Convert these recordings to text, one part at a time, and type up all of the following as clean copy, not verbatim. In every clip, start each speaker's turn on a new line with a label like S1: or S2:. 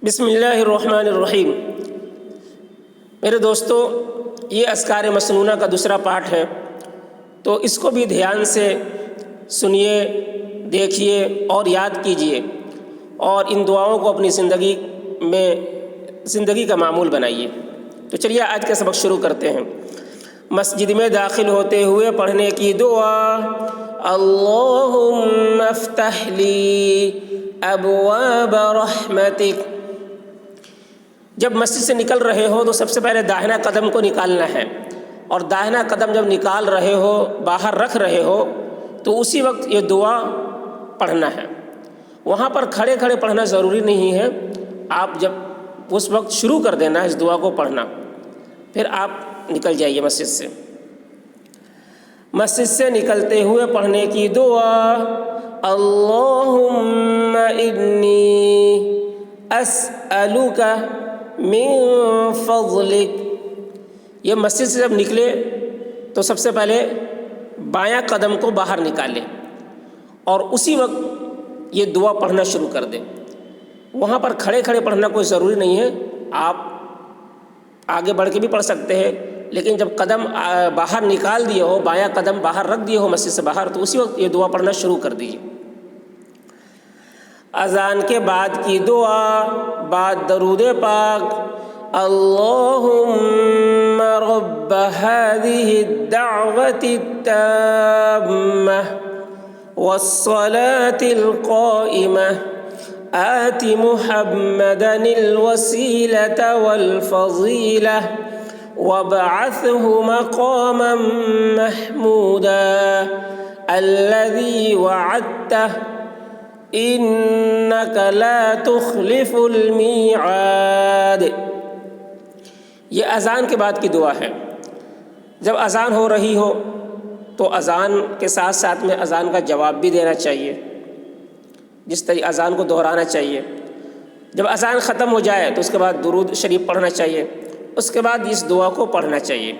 S1: بسم اللہ الرحمن الرحیم۔ میرے دوستو، یہ اذکار مسنونہ کا دوسرا پارٹ ہے، تو اس کو بھی دھیان سے سنیے، دیکھیے اور یاد کیجیے، اور ان دعاؤں کو اپنی زندگی کا معمول بنائیے۔ تو چلیے آج کا سبق شروع کرتے ہیں۔ مسجد میں داخل ہوتے ہوئے پڑھنے کی دعا: اللہم افتح لی ابواب رحمتک۔ جب مسجد سے نکل رہے ہو تو سب سے پہلے داہنا قدم کو نکالنا ہے، اور داہنا قدم جب نکال رہے ہو، باہر رکھ رہے ہو، تو اسی وقت یہ دعا پڑھنا ہے۔ وہاں پر کھڑے کھڑے پڑھنا ضروری نہیں ہے، آپ جب اس وقت شروع کر دینا اس دعا کو پڑھنا، پھر آپ نکل جائیے مسجد سے۔ مسجد سے نکلتے ہوئے پڑھنے کی دعا: اللہم انی اسألک من فضلک۔ یہ مسجد سے جب نکلے تو سب سے پہلے بایاں قدم کو باہر نکالے اور اسی وقت یہ دعا پڑھنا شروع کر دیں۔ وہاں پر کھڑے کھڑے پڑھنا کوئی ضروری نہیں ہے، آپ آگے بڑھ کے بھی پڑھ سکتے ہیں، لیکن جب قدم باہر نکال دیے ہو، بایاں قدم باہر رکھ دیے ہو مسجد سے باہر، تو اسی وقت یہ دعا پڑھنا شروع کر دیجیے۔ اذان کے بعد کی دعا بعد درود پاک: اللہم رب هذه الدعوة التامة والصلاة القائمة آت محمدا الوسيلة والفضيلة وابعثه مقاما محمودا الذي وعدته انک لا تخلف المیعاد۔ یہ اذان کے بعد کی دعا ہے۔ جب اذان ہو رہی ہو تو اذان کے ساتھ ساتھ میں اذان کا جواب بھی دینا چاہیے، جس طرح اذان کو دہرانا چاہیے۔ جب اذان ختم ہو جائے تو اس کے بعد درود شریف پڑھنا چاہیے، اس کے بعد اس دعا کو پڑھنا چاہیے۔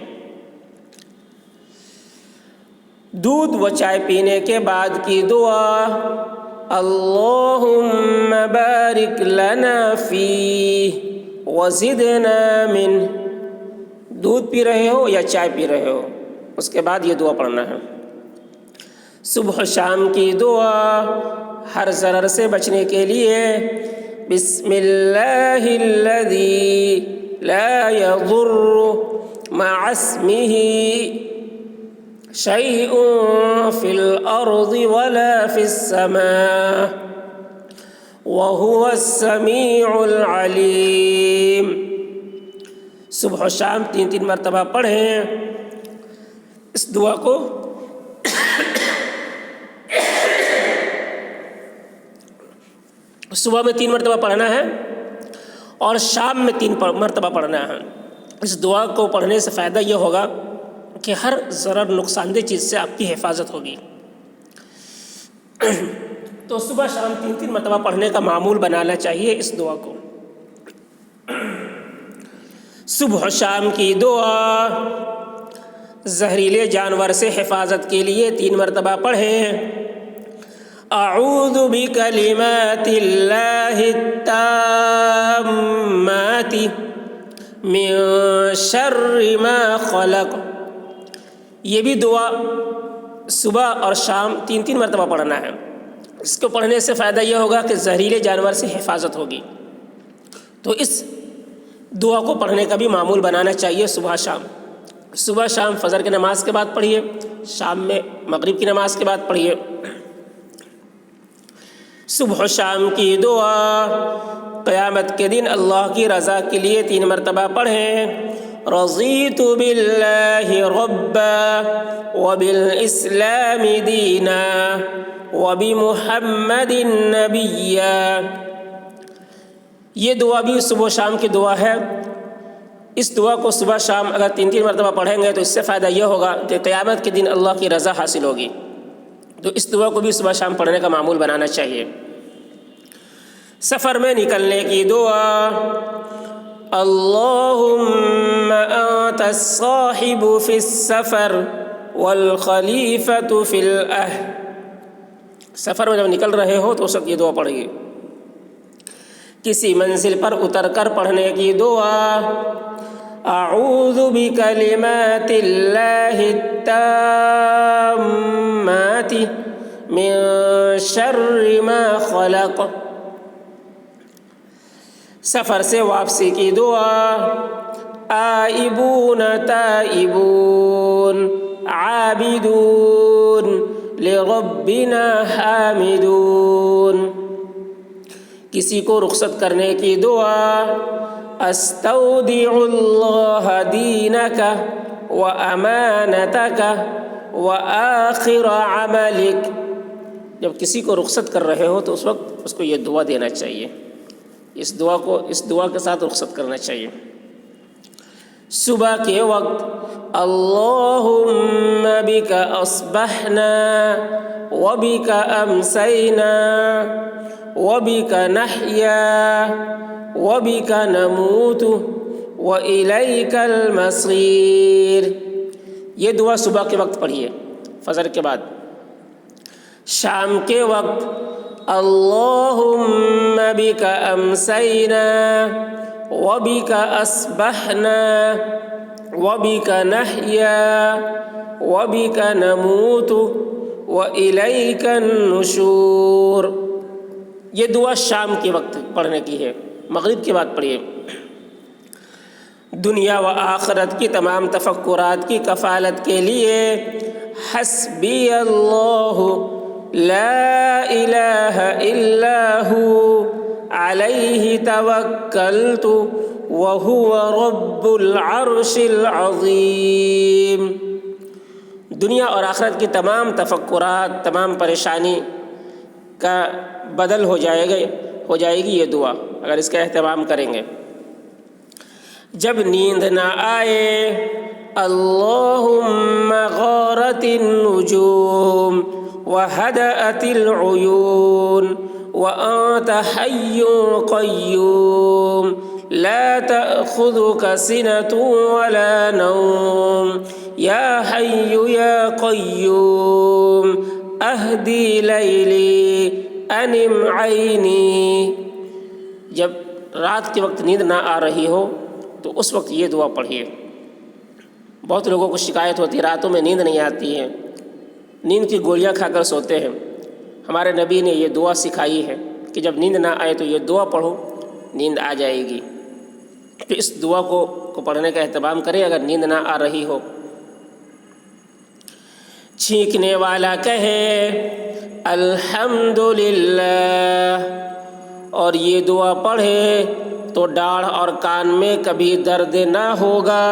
S1: دودھ و چائے پینے کے بعد کی دعا: اللہم بارک لنا فیہ وزدنا منہ۔ دودھ پی رہے ہو یا چائے پی رہے ہو، اس کے بعد یہ دعا پڑھنا ہے۔ صبح شام کی دعا ہر ضرر سے بچنے کے لیے: بسم اللہ الذی لا یضر مع اسمہ شیء فی الارض ولا فی السماء وہو السمیع العلیم۔ صبح و شام 3 مرتبہ پڑھیں اس دعا کو۔ صبح میں 3 مرتبہ پڑھنا ہے اور شام میں 3 مرتبہ پڑھنا ہے۔ اس دعا کو پڑھنے سے فائدہ یہ ہوگا کہ ہر ضرر نقصان دہ چیز سے آپ کی حفاظت ہوگی۔ تو صبح شام 3 مرتبہ پڑھنے کا معمول بنانا چاہیے اس دعا کو۔ صبح شام کی دعا زہریلے جانور سے حفاظت کے لیے 3 مرتبہ پڑھیں: اعوذ بکلمات اللہ التامات من شر ما خلق۔ یہ بھی دعا صبح اور شام 3 مرتبہ پڑھنا ہے۔ اس کو پڑھنے سے فائدہ یہ ہوگا کہ زہریلے جانور سے حفاظت ہوگی۔ تو اس دعا کو پڑھنے کا بھی معمول بنانا چاہیے صبح شام۔ صبح شام فجر کی نماز کے بعد پڑھیے، شام میں مغرب کی نماز کے بعد پڑھیے۔ صبح و شام کی دعا قیامت کے دن اللہ کی رضا کے لیے 3 مرتبہ پڑھیں: رضیت باللہ ربا وبالاسلام دینا وبمحمد نبیا۔ یہ دعا بھی صبح و شام کی دعا ہے۔ اس دعا کو صبح شام اگر 3 مرتبہ پڑھیں گے تو اس سے فائدہ یہ ہوگا کہ قیامت کے دن اللہ کی رضا حاصل ہوگی۔ تو اس دعا کو بھی صبح شام پڑھنے کا معمول بنانا چاہیے۔ سفر میں نکلنے کی دعا: اللہم انت الصاحب فی السفر والخلیفۃ فی الاہل۔ سفر میں جب نکل رہے ہو تو اس وقت یہ دعا پڑھیے: کسی منزل پر اتر کر پڑھنے کی دعا، اعوذ بکلمات اللہ التامات من شر ما خلق، سفر سے واپسی کی دعا، آئبون تائبون عابدون لربنا حامدون، کسی کو رخصت کرنے کی دعا، استودع اللہ دینک وامانتک وآخر عملک، جب کسی کو رخصت کر رہے ہو تو اس وقت اس کو یہ دعا دینا چاہیے، اس دعا کے ساتھ رخصت کرنا چاہیے۔ صبح کے وقت اللہم بک اصبحنا وبک امسینا وبک نحیا وبک نموت والیک المصیر، یہ دعا صبح کے وقت پڑھیے فجر کے بعد۔ شام کے وقت اللہم بک امسینا وبک اصبحنا وبک نحیا وبک نموت والیک النشور، یہ دعا شام کے وقت پڑھنے کی ہے، مغرب کے بعد پڑھیے۔ دنیا و آخرت کی تمام تفکرات کی کفالت کے لیے حسبی اللہ لا الہ الا ہو علیہ توکلت وہو رب العرش العظیم، دنیا اور آخرت کی تمام تفکرات، تمام پریشانی کا بدل ہو جائے گی یہ دعا اگر اس کا اہتمام کریں گے۔ جب نیند نہ آئے اللہم غارت النجوم وہدأت العیون وانت حی قیوم لا تأخذک سنة ولا نوم یا حی یا قیوم اہدی لیلی انم عینی، جب رات کے وقت نیند نہ آ رہی ہو تو اس وقت یہ دعا پڑھیے۔ بہت لوگوں کو شکایت ہوتی ہے راتوں میں نیند نہیں آتی ہے، نیند کی گولیاں کھا کر سوتے ہیں۔ ہمارے نبی نے یہ دعا سکھائی ہے کہ جب نیند نہ آئے تو یہ دعا پڑھو، نیند آ جائے گی۔ تو اس دعا کو پڑھنے کا اہتمام کریں اگر نیند نہ آ رہی ہو۔ چھینکنے والا کہے الحمدللہ، اور یہ دعا پڑھے تو ڈاڑھ اور کان میں کبھی درد نہ ہوگا۔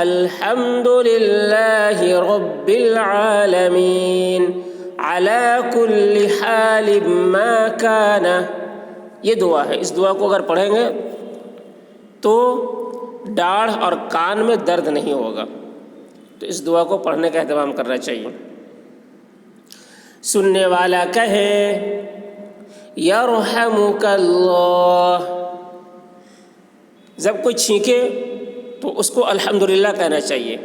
S1: الحمدللہ رب العالمین علی کل حال ما کان، یہ دعا ہے، اس دعا کو اگر پڑھیں گے تو ڈاڑھ اور کان میں درد نہیں ہوگا، تو اس دعا کو پڑھنے کا اہتمام کرنا چاہیے۔ سننے والا کہے یرحمک اللہ، جب کوئی چھینکے تو اس کو الحمدللہ کہنا چاہیے،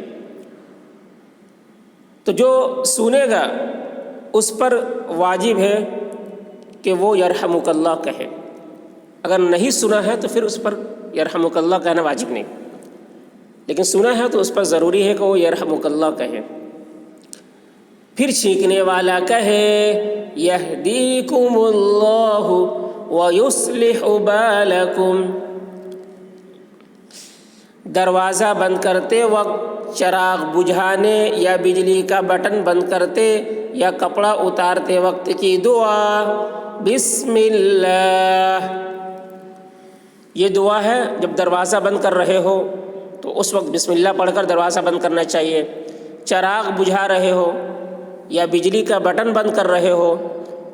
S1: تو جو سنے گا اس پر واجب ہے کہ وہ یرحمک اللہ کہے، اگر نہیں سنا ہے تو پھر اس پر یرحمک اللہ کہنا واجب نہیں، لیکن سنا ہے تو اس پر ضروری ہے کہ وہ یرحمک اللہ کہے۔ پھر چھینکنے والا کہے یہدیکم اللہ ویصلح بالکم، دروازہ بند کرتے وقت، چراغ بجھانے یا بجلی کا بٹن بند کرتے یا کپڑا اتارتے وقت کی دعا بسم اللہ، یہ دعا ہے جب دروازہ بند کر رہے ہو تو اس وقت بسم اللہ پڑھ کر دروازہ بند کرنا چاہیے۔ چراغ بجھا رہے ہو یا بجلی کا بٹن بند کر رہے ہو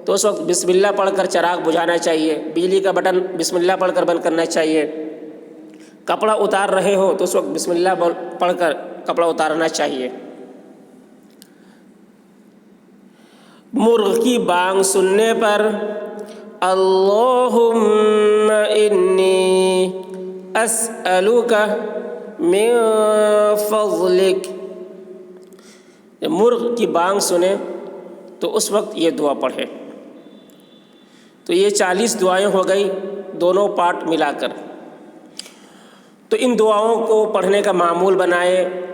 S1: تو اس وقت بسم اللہ پڑھ کر چراغ بجھانا چاہیے، بجلی کا بٹن بسم اللہ پڑھ کر بند کرنا چاہیے۔ کپڑا اتار رہے ہو تو اس وقت بسم اللہ پڑھ کر کپڑا اتارنا چاہیے۔ مرغ کی بانگ سننے پر اللہم انی اسألک من فضلک، جب مرغ کی بانگ سنے تو اس وقت یہ دعا پڑھے۔ تو یہ 40 دعائیں ہو گئی دونوں پارٹ ملا کر۔ تو ان دعاؤں کو پڑھنے کا معمول بنائے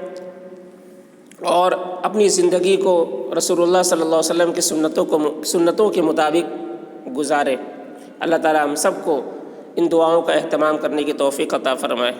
S1: اور اپنی زندگی کو رسول اللہ صلی اللہ علیہ وسلم کی سنتوں کے مطابق گزارے۔ اللہ تعالیٰ ہم سب کو ان دعاؤں کا اہتمام کرنے کی توفیق عطا فرمائے۔